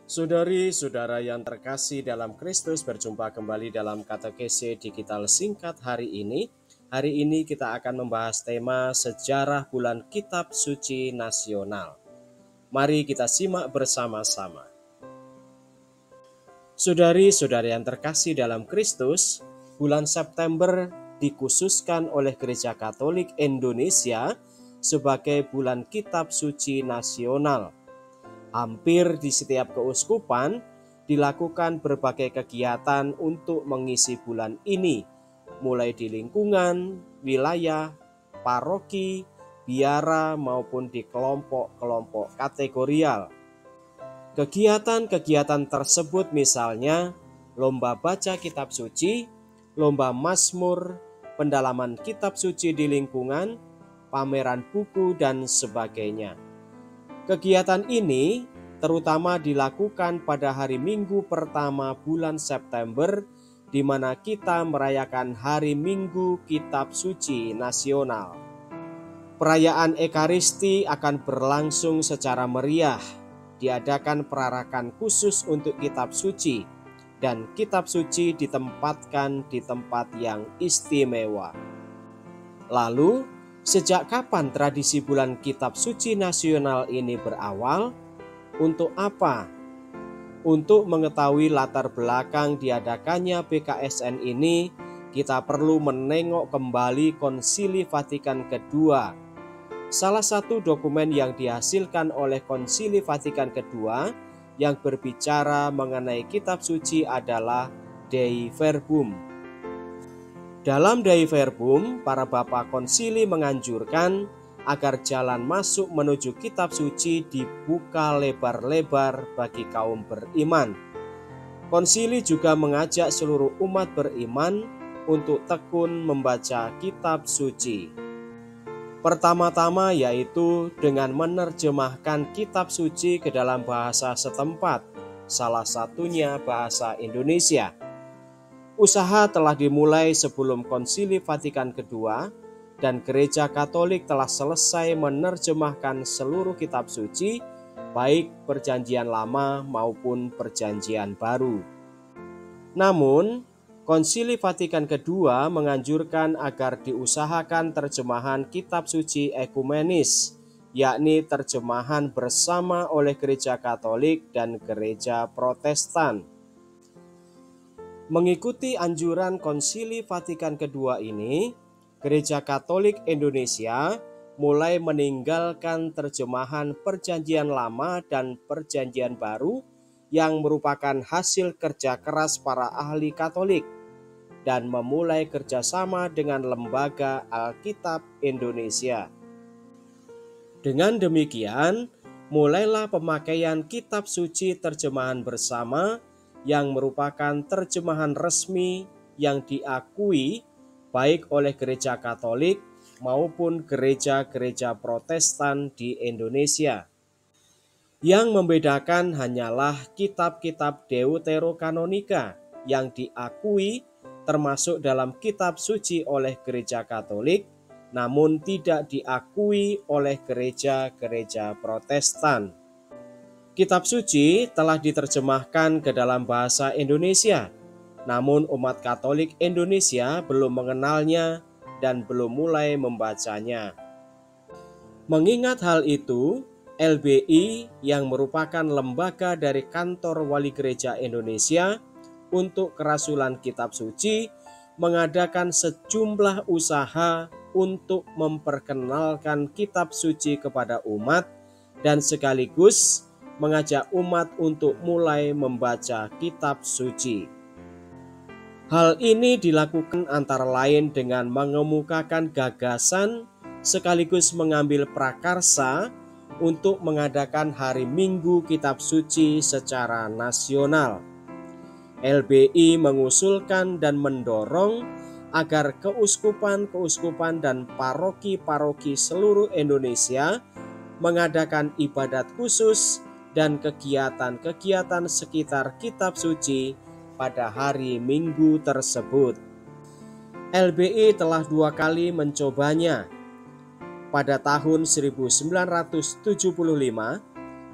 Saudari-saudara yang terkasih dalam Kristus, berjumpa kembali dalam katekese digital singkat hari ini. Hari ini kita akan membahas tema sejarah bulan Kitab Suci Nasional. Mari kita simak bersama-sama. Saudari-saudari yang terkasih dalam Kristus, bulan September dikhususkan oleh Gereja Katolik Indonesia sebagai bulan Kitab Suci Nasional. Hampir di setiap keuskupan dilakukan berbagai kegiatan untuk mengisi bulan ini, mulai di lingkungan, wilayah, paroki, biara maupun di kelompok-kelompok kategorial. Kegiatan-kegiatan tersebut misalnya lomba baca kitab suci, lomba mazmur, pendalaman kitab suci di lingkungan, pameran buku, dan sebagainya. Kegiatan ini terutama dilakukan pada hari Minggu pertama bulan September, di mana kita merayakan Hari Minggu Kitab Suci Nasional. Perayaan Ekaristi akan berlangsung secara meriah. Diadakan perarakan khusus untuk kitab suci, dan kitab suci ditempatkan di tempat yang istimewa. Lalu, sejak kapan tradisi bulan Kitab Suci Nasional ini berawal? Untuk apa? Untuk mengetahui latar belakang diadakannya BKSN ini, kita perlu menengok kembali Konsili Vatikan II. Salah satu dokumen yang dihasilkan oleh Konsili Vatikan II yang berbicara mengenai kitab suci adalah Dei Verbum. Dalam Dei Verbum, para bapak konsili menganjurkan agar jalan masuk menuju kitab suci dibuka lebar-lebar bagi kaum beriman. Konsili juga mengajak seluruh umat beriman untuk tekun membaca kitab suci. Pertama-tama yaitu dengan menerjemahkan kitab suci ke dalam bahasa setempat, salah satunya bahasa Indonesia. Usaha telah dimulai sebelum Konsili Vatikan II, dan Gereja Katolik telah selesai menerjemahkan seluruh kitab suci, baik Perjanjian Lama maupun Perjanjian Baru. Namun, Konsili Vatikan II menganjurkan agar diusahakan terjemahan kitab suci ekumenis, yakni terjemahan bersama oleh Gereja Katolik dan Gereja Protestan. Mengikuti anjuran Konsili Vatikan II ini, Gereja Katolik Indonesia mulai meninggalkan terjemahan Perjanjian Lama dan Perjanjian Baru yang merupakan hasil kerja keras para ahli Katolik dan memulai kerjasama dengan Lembaga Alkitab Indonesia. Dengan demikian, mulailah pemakaian kitab suci terjemahan bersama yang merupakan terjemahan resmi yang diakui baik oleh Gereja Katolik maupun gereja-gereja Protestan di Indonesia. Yang membedakan hanyalah kitab-kitab Deuterokanonika yang diakui termasuk dalam kitab suci oleh Gereja Katolik, namun tidak diakui oleh gereja-gereja Protestan. Kitab suci telah diterjemahkan ke dalam bahasa Indonesia, namun umat Katolik Indonesia belum mengenalnya dan belum mulai membacanya. Mengingat hal itu, LBI yang merupakan lembaga dari Kantor Wali Gereja Indonesia untuk Kerasulan Kitab Suci mengadakan sejumlah usaha untuk memperkenalkan kitab suci kepada umat dan sekaligus mengajak umat untuk mulai membaca kitab suci. Hal ini dilakukan antara lain dengan mengemukakan gagasan sekaligus mengambil prakarsa untuk mengadakan Hari Minggu Kitab Suci secara nasional. LBI mengusulkan dan mendorong agar keuskupan-keuskupan dan paroki-paroki seluruh Indonesia mengadakan ibadat khusus dan kegiatan-kegiatan sekitar kitab suci pada hari Minggu tersebut. LBI telah 2 kali mencobanya. Pada tahun 1975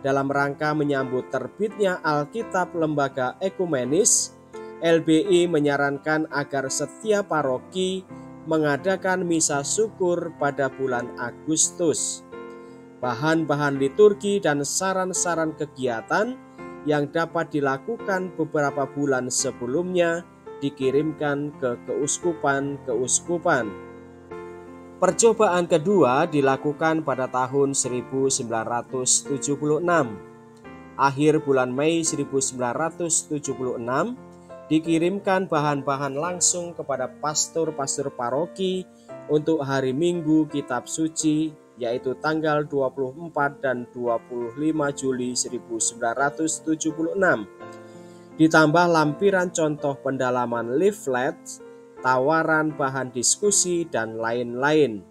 dalam rangka menyambut terbitnya Alkitab Lembaga Ekumenis, LBI menyarankan agar setiap paroki mengadakan misa syukur pada bulan Agustus. Bahan-bahan liturgi dan saran-saran kegiatan yang dapat dilakukan beberapa bulan sebelumnya dikirimkan ke keuskupan-keuskupan. Percobaan kedua dilakukan pada tahun 1976. Akhir bulan Mei 1976, dikirimkan bahan-bahan langsung kepada pastor-pastor paroki untuk hari Minggu Kitab Suci, yaitu tanggal 24 dan 25 Juli 1976. Ditambah lampiran contoh pendalaman leaflet, tawaran bahan diskusi, dan lain-lain.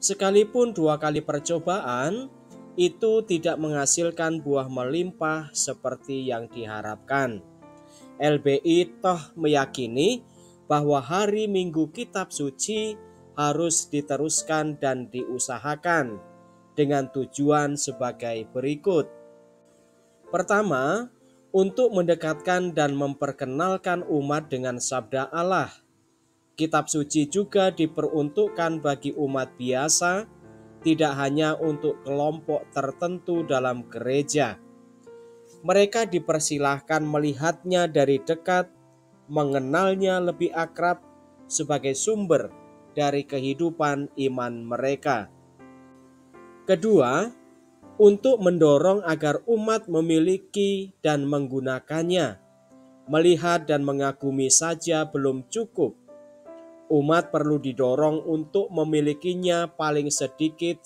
Sekalipun 2 kali percobaan, itu tidak menghasilkan buah melimpah seperti yang diharapkan. LBI toh meyakini bahwa hari Minggu Kitab Suci harus diteruskan dan diusahakan dengan tujuan sebagai berikut. Pertama, untuk mendekatkan dan memperkenalkan umat dengan sabda Allah. Kitab Suci juga diperuntukkan bagi umat biasa, tidak hanya untuk kelompok tertentu dalam gereja. Mereka dipersilahkan melihatnya dari dekat, mengenalnya lebih akrab sebagai sumber dari kehidupan iman mereka. Kedua, untuk mendorong agar umat memiliki dan menggunakannya. Melihat dan mengagumi saja belum cukup. Umat perlu didorong untuk memilikinya. Paling sedikit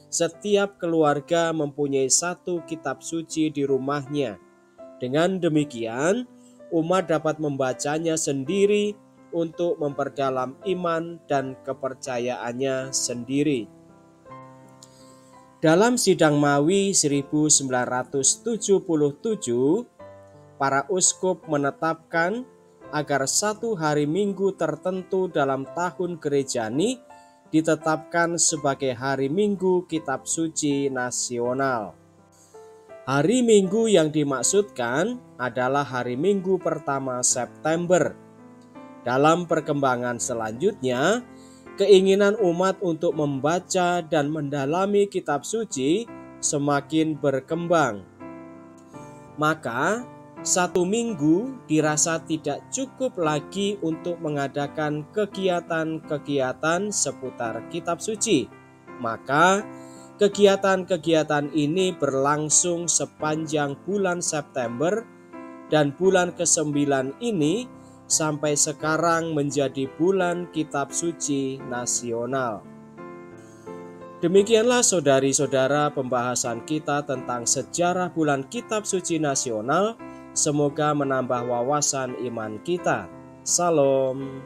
setiap keluarga mempunyai 1 kitab suci di rumahnya. Dengan demikian, umat dapat membacanya sendiri untuk memperdalam iman dan kepercayaannya sendiri. Dalam Sidang Mawi 1977, para uskup menetapkan agar 1 hari Minggu tertentu dalam tahun gerejani ditetapkan sebagai hari Minggu Kitab Suci Nasional. Hari Minggu yang dimaksudkan adalah hari Minggu pertama September. Dalam perkembangan selanjutnya, keinginan umat untuk membaca dan mendalami Kitab Suci semakin berkembang. Maka, 1 minggu dirasa tidak cukup lagi untuk mengadakan kegiatan-kegiatan seputar Kitab Suci. Maka, kegiatan-kegiatan ini berlangsung sepanjang bulan September, dan bulan ke-9 ini sampai sekarang menjadi bulan Kitab Suci Nasional. Demikianlah saudari-saudara pembahasan kita tentang sejarah bulan Kitab Suci Nasional. Semoga menambah wawasan iman kita. Salam.